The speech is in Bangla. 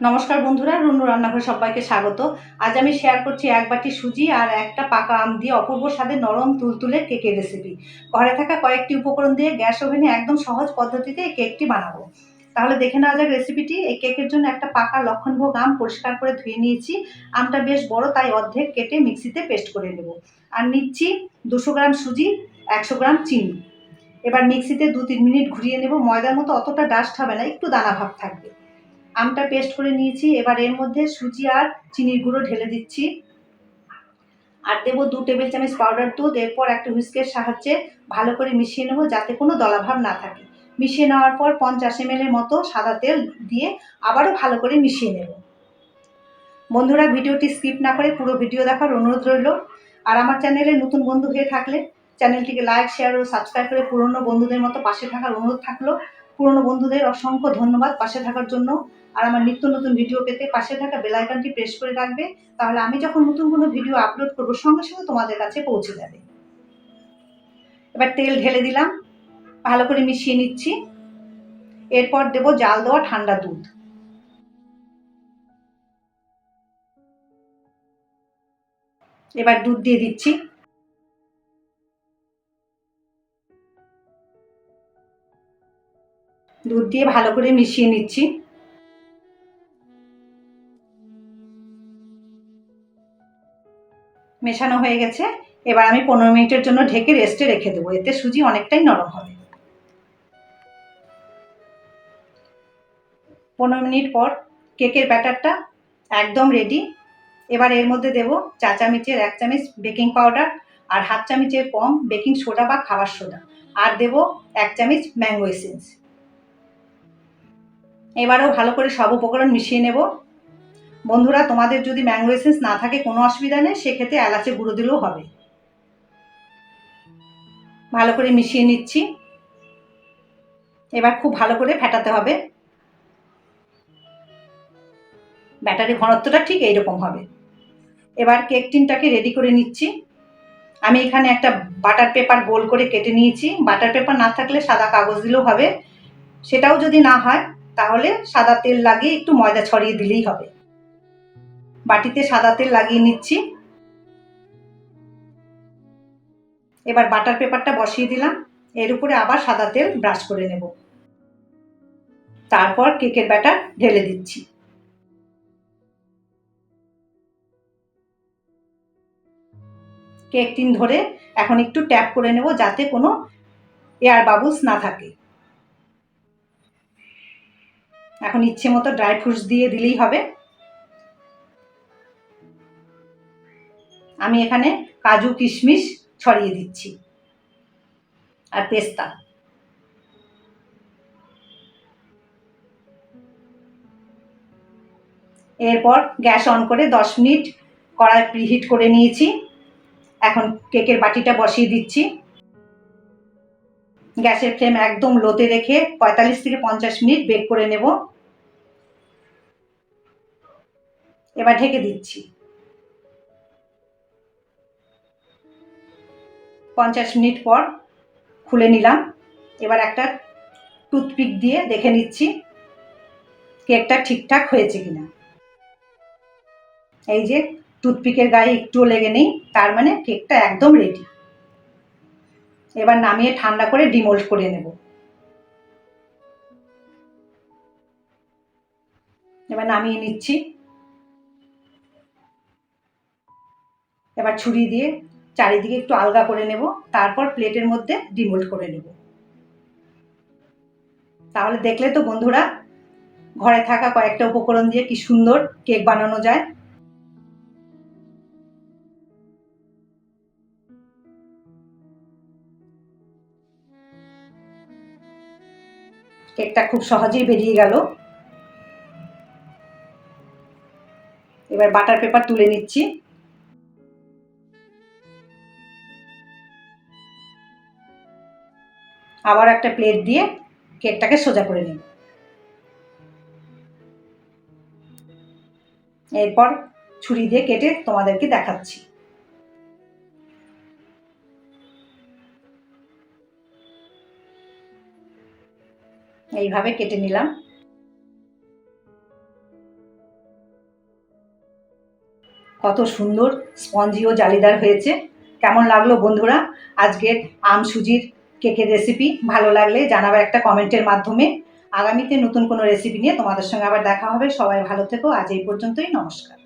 নমস্কার বন্ধুরা, রুনু রান্নাঘরে সবাইকে স্বাগত। আজ আমি শেয়ার করছি এক বাটি সুজি আর একটা পাকা আম দিয়ে অপূর্ব স্বাদের নরম তুলতুলে কেকের রেসিপি। ঘরে থাকা কয়েকটি উপকরণ দিয়ে গ্যাস ওভেনে একদম সহজ পদ্ধতিতে এই কেকটি বানাবো। তাহলে দেখে নেওয়া যাক রেসিপিটি। এই কেকের জন্য একটা পাকা লক্ষণভোগ আম পরিষ্কার করে ধুয়ে নিয়েছি। আমটা বেশ বড়, তাই অর্ধেক কেটে মিক্সিতে পেস্ট করে নেব। আর নিচ্ছি 200 গ্রাম সুজি, 100 গ্রাম চিনি। এবার মিক্সিতে 2-3 মিনিট ঘুরিয়ে নেব। ময়দার মতো অতটা ডাস্ট হবে না, একটু দানা ভাব থাকবে। আমটা পেস্ট করে নিয়েছি। এবার এর মধ্যে সুজি আর চিনির গুঁড়ো ঢেলে দিচ্ছি। আর দেবো 2 টেবিল চামচ পাউডার দুধ। এরপর একটা হুইস্কের সাহায্যে ভালো করে মিশিয়ে নেবো, যাতে কোনো দলাভাব না থাকে। মিশিয়ে নেওয়ার পর 50 ml এর মতো সাদা তেল দিয়ে আবারও ভালো করে মিশিয়ে নেব। বন্ধুরা, ভিডিওটি স্কিপ না করে পুরো ভিডিও দেখার অনুরোধ রইল। আর আমার চ্যানেলে নতুন বন্ধু হয়ে থাকলে চ্যানেলটিকে লাইক, শেয়ার ও সাবস্ক্রাইব করে পুরনো বন্ধুদের মতো পাশে থাকার অনুরোধ থাকলো। পুরনো বন্ধুদের অসংখ্য ধন্যবাদ পাশে থাকার জন্য। আর আমার নিত্য নতুন ভিডিও পেতে পাশে থাকা বেল আইকনটি প্রেস করে রাখবে, তাহলে আমি যখন নতুন কোনো ভিডিও আপলোড করব সঙ্গে সঙ্গে তোমাদের কাছে পৌঁছে যাবে। এবার তেল ঢেলে দিলাম, ভালো করে মিশিয়ে নিচ্ছি। এরপর দেবো জাল দেওয়া ঠান্ডা দুধ। এবার দুধ দিয়ে দিচ্ছি। দুধ দিয়ে ভালো করে মিশিয়ে নিচ্ছি। মেশানো হয়ে গেছে। এবার আমি 15 মিনিটের জন্য ঢেকে রেস্টে রেখে দেবো, এতে সুজি অনেকটাই নরম হবে। 15 মিনিট পর কেকের ব্যাটারটা একদম রেডি। এবার এর মধ্যে দেব চা চামচের 1 চামচ বেকিং পাউডার, আর হাফ চামচের কম বেকিং সোডা বা খাবার সোডা, আর দেব 1 চামচ ম্যাঙ্গো এসেন্স। এবারেও ভালো করে সব উপকরণ মিশিয়ে নেব। বন্ধুরা, তোমাদের যদি ম্যাঙ্গো এসেন্স না থাকে কোনো অসুবিধা নেই, সেক্ষেত্রে এলাচের গুঁড়ো দিলেও হবে। ভালো করে মিশিয়ে নিচ্ছি। এবার খুব ভালো করে ফেটাতে হবে। ব্যাটারের ঘনত্বটা ঠিক এইরকম হবে। এবার কেক টিনটাকে রেডি করে নিচ্ছি। আমি এখানে একটা বাটার পেপার গোল করে কেটে নিয়েছি। বাটার পেপার না থাকলে সাদা কাগজ দিলেও হবে। সেটাও যদি না হয় তাহলে সাদা তেল লাগিয়ে একটু ময়দা ছড়িয়ে দিলেই হবে। বাটিতে সাদা তেল লাগিয়ে নিচ্ছি। এবার বাটার পেপারটা বসিয়ে দিলাম। এর উপরে আবার সাদা তেল ব্রাশ করে নেব। তারপর কেকের ব্যাটার ঢেলে দিচ্ছি। কেক টিন ধরে এখন একটু ট্যাপ করে নেব, যাতে কোনো এয়ার বাবলস না থাকে। এখন ইচ্ছে মতো ড্রাই ফ্রুটস দিয়ে দিলেই হবে। আমি এখানে কাজু কিশমিশ ছড়িয়ে দিচ্ছি আর পেস্তা। এরপর গ্যাস অন করে 10 মিনিট কড়াই প্রিহিট করে নিয়েছি। এখন কেকের বাটিটা বসিয়ে দিচ্ছি। গ্যাসের ফ্লেম একদম লোতে রেখে 45 থেকে 50 মিনিট বেক করে নেব। এবার ঢেকে দিচ্ছি। 50 মিনিট পর খুলে নিলাম। এবার একটা টুথপিক দিয়ে দেখে নিচ্ছি কেকটা ঠিকঠাক হয়েছে কিনা। এই যে টুথপিকের গায়ে একটুও লেগে নেই, তার মানে কেকটা একদম রেডি। এবার নামিয়ে ঠান্ডা করে ডিমোল্ড করে নেব। এবার নামিয়ে নিচ্ছি। এবার ছুরি দিয়ে চারিদিকে একটু আলগা করে নেব, তারপর প্লেটের মধ্যে ডিমোল্ড করে নেব। তাহলে দেখলে তো বন্ধুরা, ঘরে থাকা কয়েকটা উপকরণ দিয়ে কি সুন্দর কেক বানানো যায়। কেকটা খুব সহজেই বেরিয়ে গেল। এবার বাটার পেপার তুলে নিচ্ছি। আবার একটা প্লেট দিয়ে কেকটাকে সোজা করে নেব। এরপর ছুরি দিয়ে কেটে তোমাদেরকে দেখাচ্ছি। এইভাবে কেটে নিলাম। কত সুন্দর স্পঞ্জি ও জালিদার হয়েছে। কেমন লাগলো বন্ধুরা আজকের আম সুজির কেকের রেসিপি? ভালো লাগলে জানাবে একটা কমেন্টের মাধ্যমে। আগামীতে নতুন কোনো রেসিপি নিয়ে তোমাদের সঙ্গে আবার দেখা হবে। সবাই ভালো থেকো। আজ এই পর্যন্তই। নমস্কার।